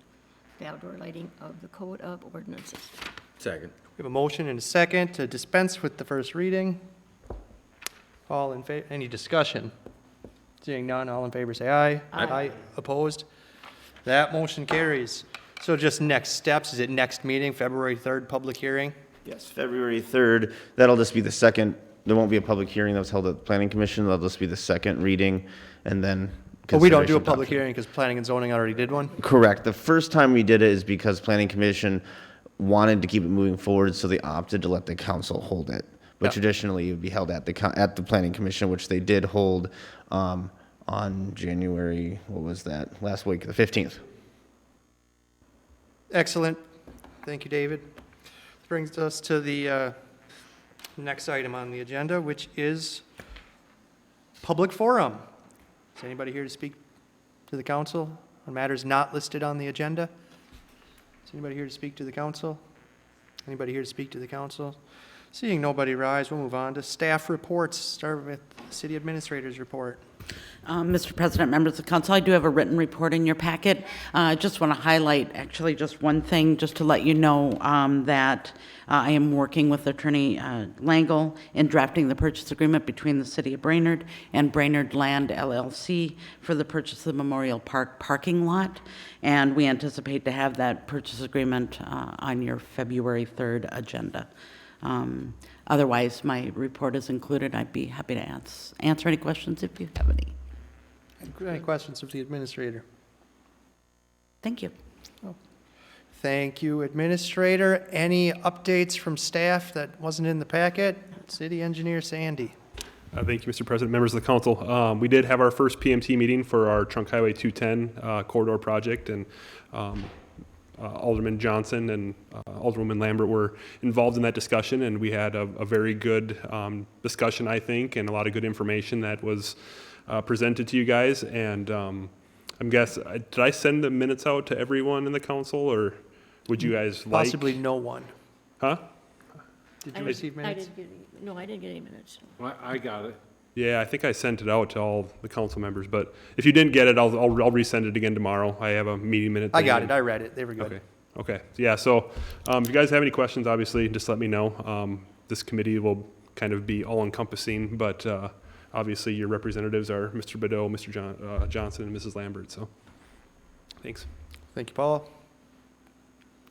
the outdoor lighting of the Code of Ordinances. Second. We have a motion and a second to dispense with the first reading. All in favor, any discussion? Seeing none, all in favor say aye. Aye. Opposed? That motion carries. So just next steps, is it next meeting, February 3rd, public hearing? Yes, February 3rd, that'll just be the second, there won't be a public hearing that was held at the planning commission, that'll just be the second reading, and then. But we don't do a consideration public adoption. hearing because planning and zoning already did one? Correct. The first time we did it is because planning commission wanted to keep it moving forward, so they opted to let the council hold it. But Yeah. traditionally, it would be held at the planning commission, which they did hold on January, what was that, last week, the 15th. Excellent. Thank you, David. This brings us to the next item on the agenda, which is public forum. Is anybody here to speak to the council on matters not listed on the agenda? Is anybody here to speak to the council? Anybody here to speak to the council? Seeing nobody rise, we'll move on to staff reports. Start with the city administrator's report. Mr. President, members of council, I do have a written report in your packet. I just want to highlight actually just one thing, just to let you know that I am working with Attorney Langle in drafting the purchase agreement between the City of Brainerd and Brainerd Land LLC for the purchase of the Memorial Park parking lot. And we anticipate to have that purchase agreement on your February 3rd agenda. Otherwise, my report is included. I'd be happy to answer any questions if you have any. Any questions of the administrator? Thank you. Thank you, Administrator. Any updates from staff that wasn't in the packet? City Engineer Sandy. Thank you, Mr. President, members of the council. We did have our first PMT meeting for our Trunk Highway 210 corridor project, and Alderman Johnson and Alderwoman Lambert were involved in that discussion, and we had a very good discussion, I think, and a lot of good information that was presented to you guys. And did I send the minutes out to everyone in the council, or would you guys like? Possibly no one. Huh? Did you receive minutes? I didn't get any minutes. I got it. Yeah, I think I sent it out to all the council members, but if you didn't get it, I'll resend it again tomorrow. I have a meeting minute. I got it. I read it. They were good. Okay. Okay. Yeah. So, if you guys have any questions, obviously, just let me know. This committee will kind of be all-encompassing, but obviously, your representatives are Mr. Badeau, Mr. Johnson, and Mrs. Lambert. So, thanks. Thank you, Paul.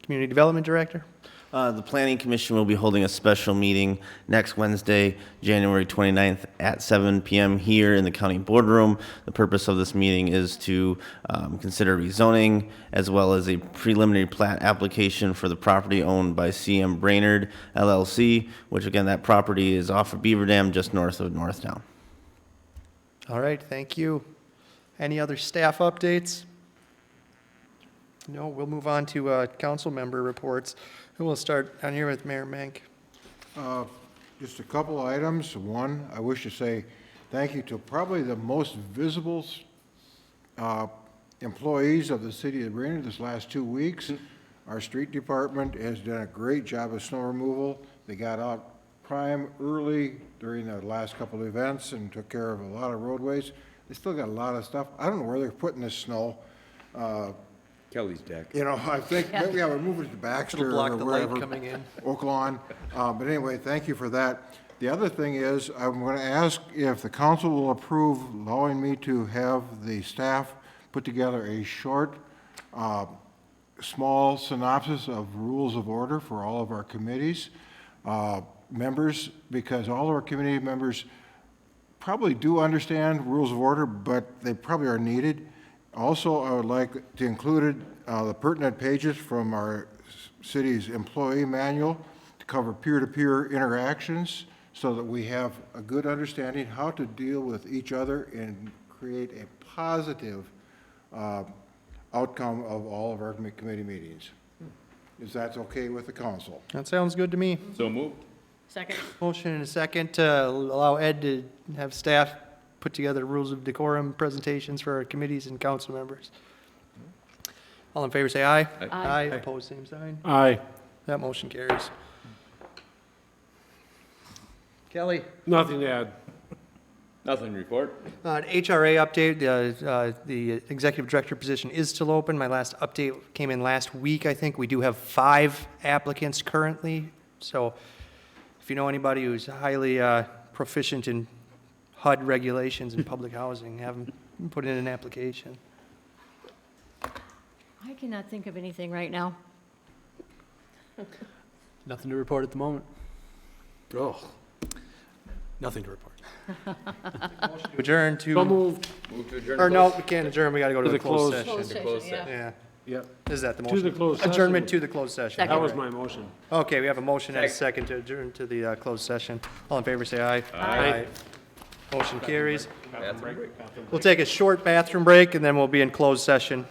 Community Development Director. The Planning Commission will be holding a special meeting next Wednesday, January 29th at 7 p.m. here in the county boardroom. The purpose of this meeting is to consider rezoning as well as a preliminary plat application for the property owned by CM Brainerd LLC, which again, that property is off of Beaver Dam just north of Northtown. All right, thank you. Any other staff updates? No, we'll move on to council member reports. And we'll start down here with Mayor Mank. Just a couple items. One, I wish to say thank you to probably the most visible employees of the city of Brainerd this last 2 weeks. Our street department has done a great job of snow removal. They got out prime early during the last couple of events and took care of a lot of roadways. They still got a lot of stuff. I don't know where they're putting this snow. Kelly's deck. You know, I think maybe I would move it to Baxter It'll block or the light wherever. coming in. Oak Lawn. But anyway, thank you for that. The other thing is, I'm going to ask if the council will approve allowing me to have the staff put together a short, small synopsis of rules of order for all of our committees, members, because all of our committee members probably do understand rules of order, but they probably are needed. Also, I would like to include the pertinent pages from our city's employee manual to cover peer-to-peer interactions so that we have a good understanding how to deal with each other and create a positive outcome of all of our committee meetings. Is that okay with the council? That sounds good to me. So moved. Second. Motion and a second to allow Ed to have staff put together rules of decorum presentations for our committees and council members. All in favor, say aye. Aye. Opposed, same sign. Aye. That motion carries. Kelly? Nothing to add. Nothing to report. HRA update, the executive director position is still open. My last update came in last week, I think. We do have 5 applicants currently. So if you know anybody who's highly proficient in HUD regulations and public housing, have them put in an application. I cannot think of anything right now. Nothing to report at the moment. Oh. Nothing to report. Adjourn to. So moved. Move to adjourn. Or no, we can't adjourn. We got to go to To the the closed closed- session. Closed session. Yeah. Yep. Is that the To motion? the closed session. Adjournment to the closed session. That was my motion. Okay, we have a motion and a second to adjourn to the closed session. All in favor, say aye. Aye. Motion carries. Bathroom break. We'll take a short bathroom break, and then we'll be in closed session.